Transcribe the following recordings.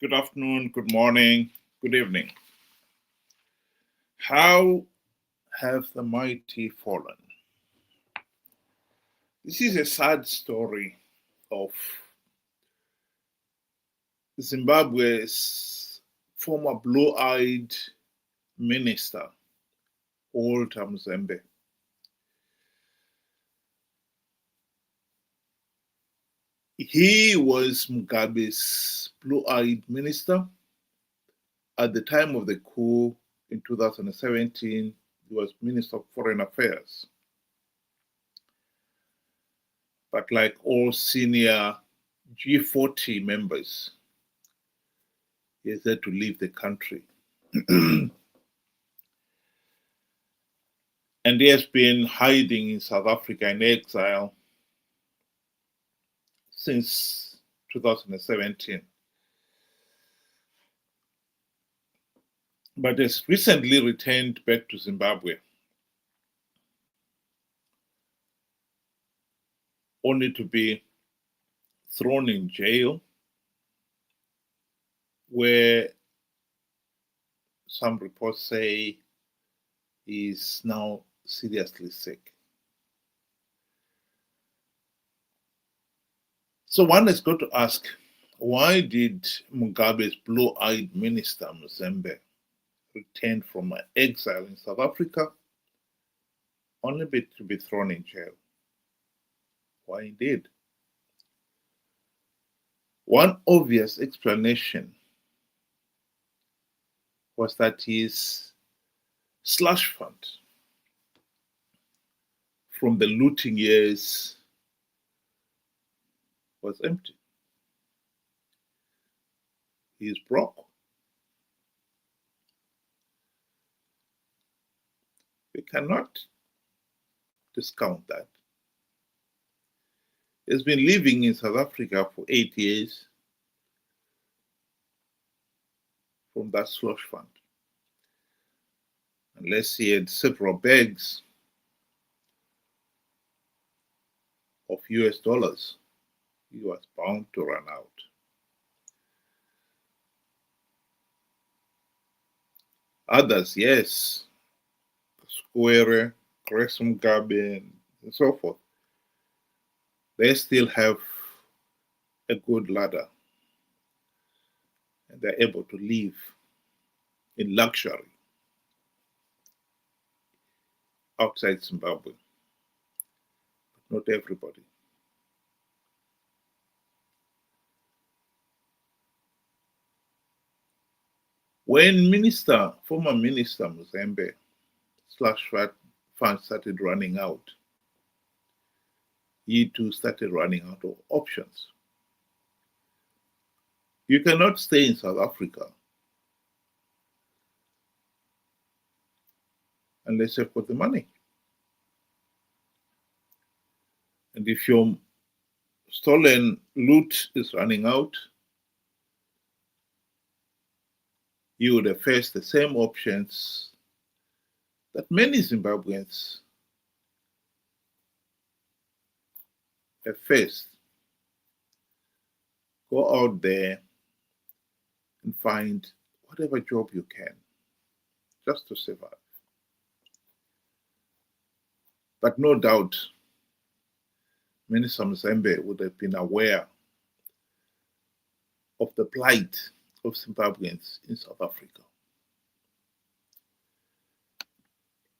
Good afternoon, good morning, good evening. How have the mighty fallen? This is a sad story of Zimbabwe's former blue-eyed minister, Walter Mzembi. He was Mugabe's blue-eyed minister. At the time of the coup in 2017, he was Minister of Foreign Affairs. But like all senior G40 members, he has had to leave the country. And he has been hiding in South Africa in exile since 2017. But has recently returned back to Zimbabwe, only to be thrown in jail, where some reports say he is now seriously sick. So one has got to ask, why did Mugabe's blue-eyed minister, Mzembi, return from exile in South Africa, only to be thrown in jail? Why indeed? One obvious explanation was that his slush fund from the looting years was empty. He is broke. We cannot discount that. He has been living in South Africa for 8 years from that slush fund. Unless he had several bags of US dollars, he was bound to run out. Others, yes, Kasukuwere, Grace Mugabe, and so forth, they still have a good ladder and they're able to live in luxury outside Zimbabwe, but not everybody. When former Minister Mzembi slush fund started running out, he too started running out of options. You cannot stay in South Africa unless you've got the money. And if your stolen loot is running out, you would have faced the same options that many Zimbabweans have faced. Go out there and find whatever job you can just to survive. But no doubt, Minister Mzembi would have been aware of the plight of Zimbabweans in South Africa.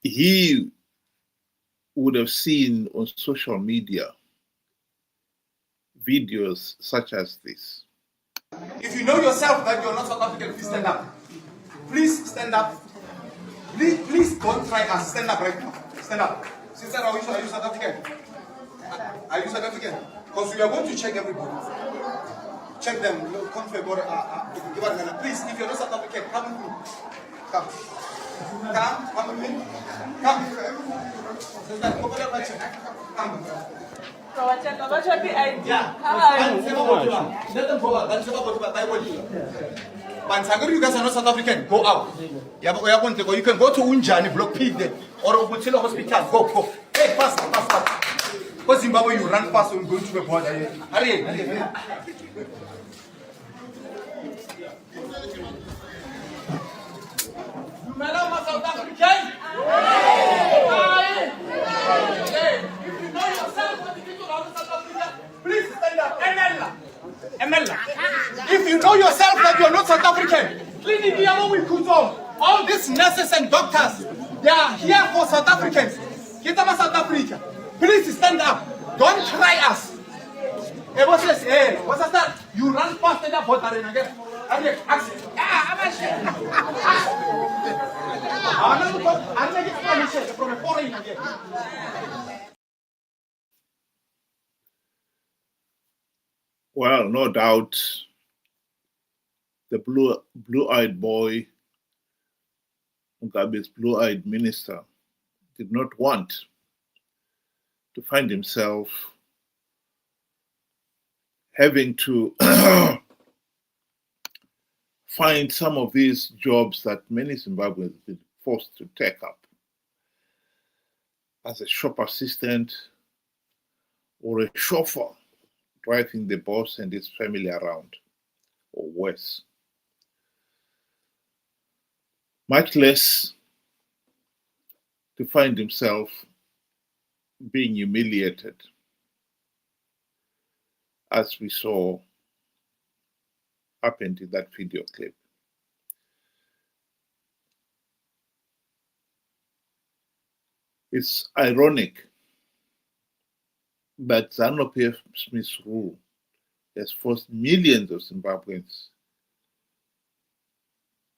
He would have seen on social media videos such as this. If you know yourself that you're not South African, please stand up. Please stand up. Please don't try us. Stand up right now. Stand up. Sister, are you South African? Are you South African? Because we are going to check everybody. Check them. Confirm. Please, if you're not South African, come with me. Come. Come with me. Come. Sister, go for the check. Come. You guys are not South African. Go out. You can go to Unjani, Block P there, or Ubutila Hospital. Go. Hey, fast. Because Zimbabwe, you run fast when going to the border. Hurry. Dumelang South African. Aye. If you know yourself what you do around South Africa, please stand up. ML. If you know yourself that you are not South African, all these nurses and doctors, they are here for South Africans. South Africa. Please stand up. Don't try us. What's that? You run past the border again. From a foreign again. Well, no doubt the blue-eyed boy, Mugabe's blue-eyed minister, did not want to find himself having to find some of these jobs that many Zimbabweans have been forced to take up as a shop assistant or a chauffeur, driving the boss and his family around, or worse. Much less to find himself being humiliated, as we saw happened in that video clip. It's ironic that ZANU-PF's rule has forced millions of Zimbabweans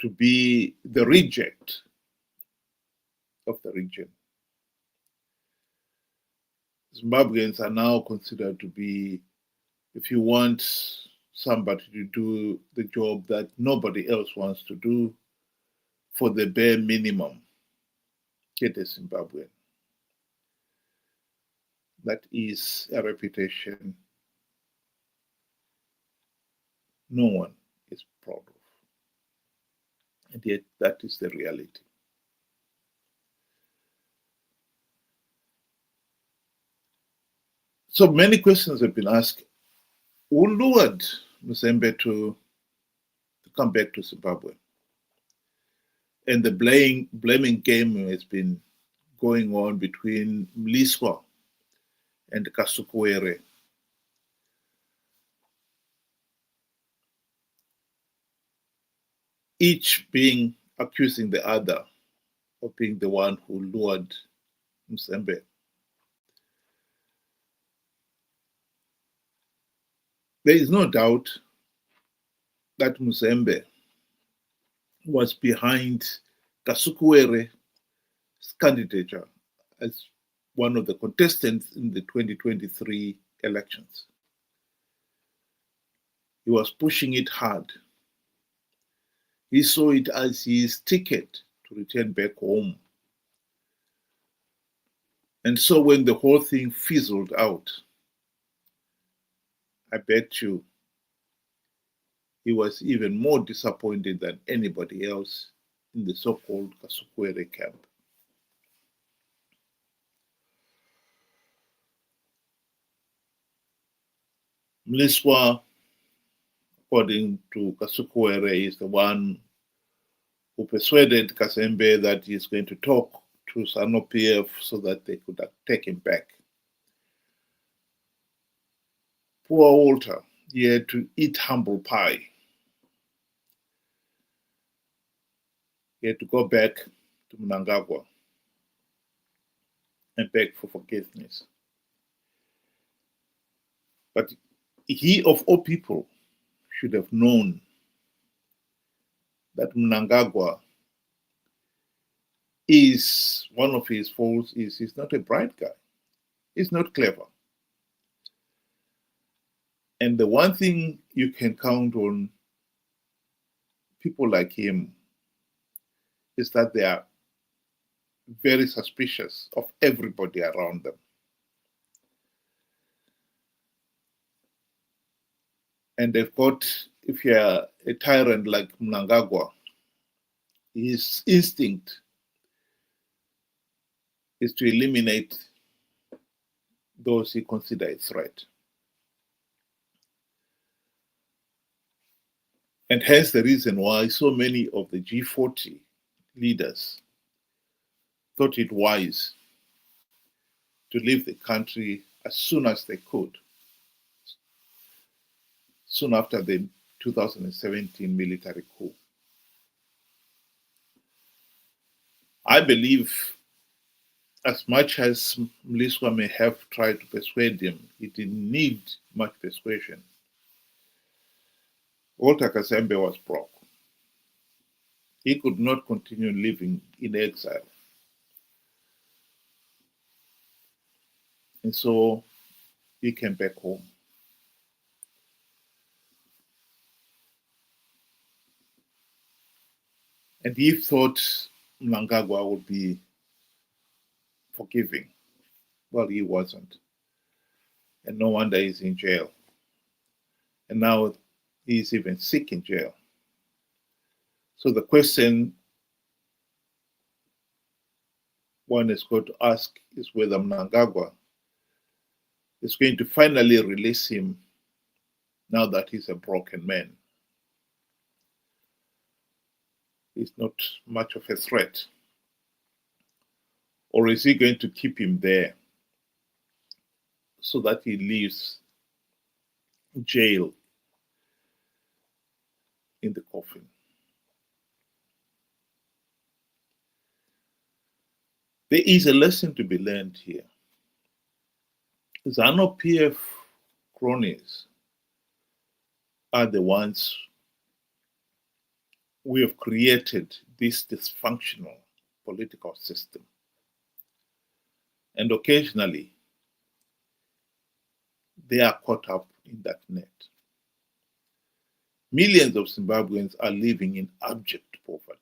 to be the reject of the region. Zimbabweans are now considered to be, if you want somebody to do the job that nobody else wants to do for the bare minimum, get a Zimbabwean. That is a reputation no one is proud of. And yet that is the reality. So many questions have been asked. Who lured Mzembi to come back to Zimbabwe? And the blaming game has been going on between Mliswa and Kasukuwere. Each being accusing the other of being the one who lured Mzembi. There is no doubt that Mzembi was behind Kasukuwere's candidature as one of the contestants in the 2023 elections. He was pushing it hard. He saw it as his ticket to return back home. And so when the whole thing fizzled out, I bet you he was even more disappointed than anybody else in the so-called Kasukuwere camp. Mliswa, according to Kasukuwere, is the one who persuaded Kazembe that he's going to talk to ZANU-PF so that they could take him back. Poor Walter, he had to eat humble pie. He had to go back to Mnangagwa and beg for forgiveness. But he, of all people, should have known that Mnangagwa is, one of his faults is he's not a bright guy. He's not clever. And the one thing you can count on people like him is that they are very suspicious of everybody around them. And they've got, if you're a tyrant like Mnangagwa, his instinct is to eliminate those he considers a threat. And hence the reason why so many of the G40 leaders thought it wise to leave the country as soon as they could, soon after the 2017 military coup. I believe, as much as Mliswa may have tried to persuade him, he didn't need much persuasion. Walter Mzembi was broke. He could not continue living in exile. And so he came back home. And he thought Mnangagwa would be forgiving. Well, he wasn't. And no wonder he's in jail. And now he's even sick in jail. So the question one is going to ask is whether Mnangagwa is going to finally release him now that he's a broken man. He's not much of a threat. Or is he going to keep him there so that he leaves jail in the coffin? There is a lesson to be learned here. ZANU-PF cronies are the ones who have created this dysfunctional political system. And occasionally, they are caught up in that net. Millions of Zimbabweans are living in abject poverty.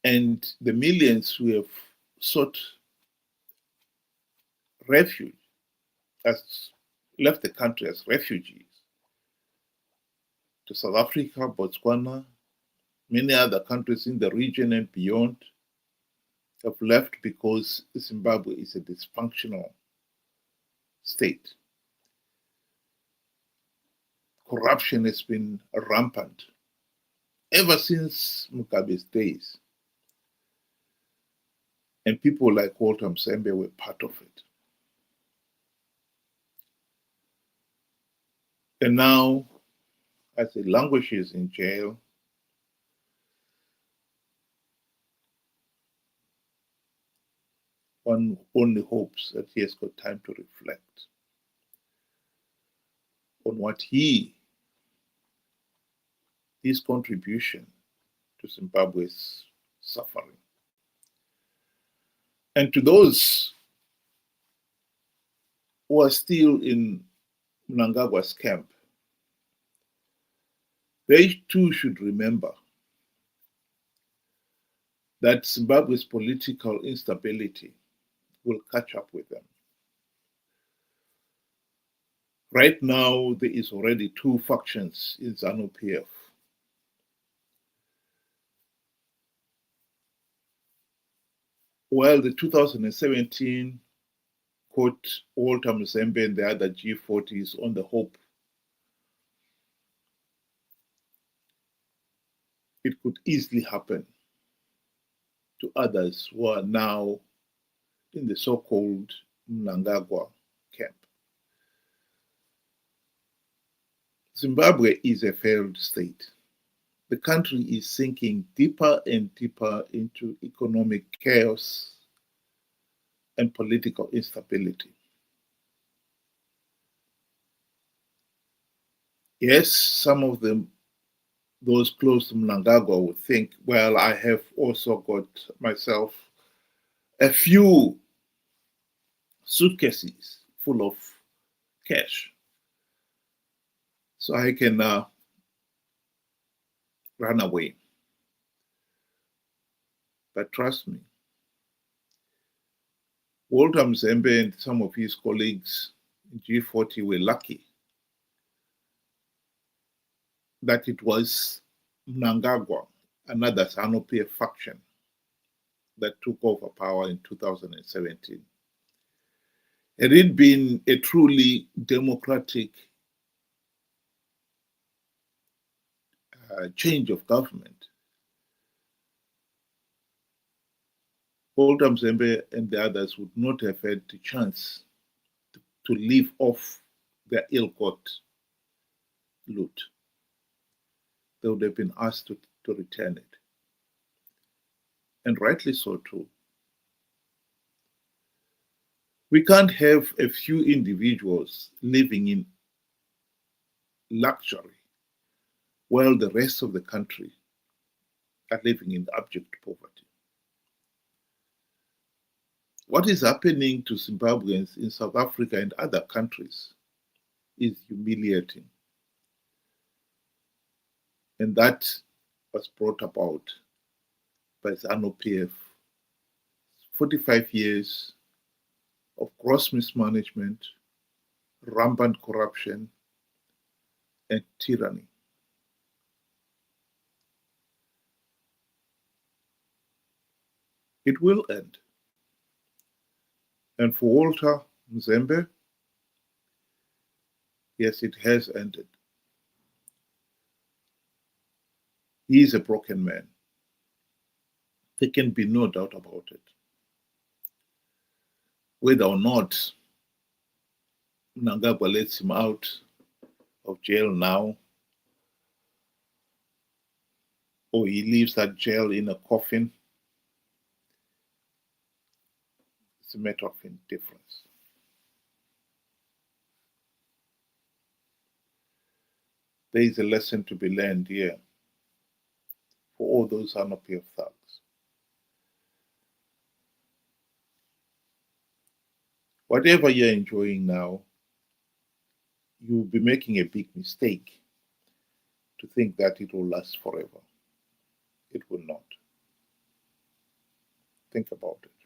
And the millions who have sought refuge, left the country as refugees to South Africa, Botswana, many other countries in the region and beyond, have left because Zimbabwe is a dysfunctional state. Corruption has been rampant ever since Mugabe's days. And people like Walter Mzembi were part of it. And now, as he languishes in jail, one only hopes that he has got time to reflect on what his contribution to Zimbabwe's suffering. And to those who are still in Mnangagwa's camp, they too should remember that Zimbabwe's political instability will catch up with them. Right now, there is already two factions in ZANU-PF. While the 2017 caught Walter Mzembi and the other G40s on the hope it could easily happen to others who are now in the so-called Mnangagwa camp. Zimbabwe is a failed state. The country is sinking deeper and deeper into economic chaos and political instability. Yes, some of those close to Mnangagwa would think, well, I have also got myself a few suitcases full of cash, so I can run away. But trust me, Walter Mzembi and some of his colleagues in G40 were lucky that it was Mnangagwa, another ZANU-PF faction, that took over power in 2017. Had it been a truly democratic change of government, Walter Mzembi and the others would not have had the chance to live off their ill-got loot. They would have been asked to return it. And rightly so too. We can't have a few individuals living in luxury while the rest of the country are living in abject poverty. What is happening to Zimbabweans in South Africa and other countries is humiliating. And that was brought about by ZANU-PF. 45 years of gross mismanagement, rampant corruption, and tyranny. It will end. And for Walter Mzembi, yes, it has ended. He is a broken man. There can be no doubt about it. Whether or not Mnangagwa lets him out of jail now, or he leaves that jail in a coffin, it's a matter of indifference. There is a lesson to be learned here for all those ZANU-PF thugs. Whatever you're enjoying now, you'll be making a big mistake to think that it will last forever. It will not. Think about it.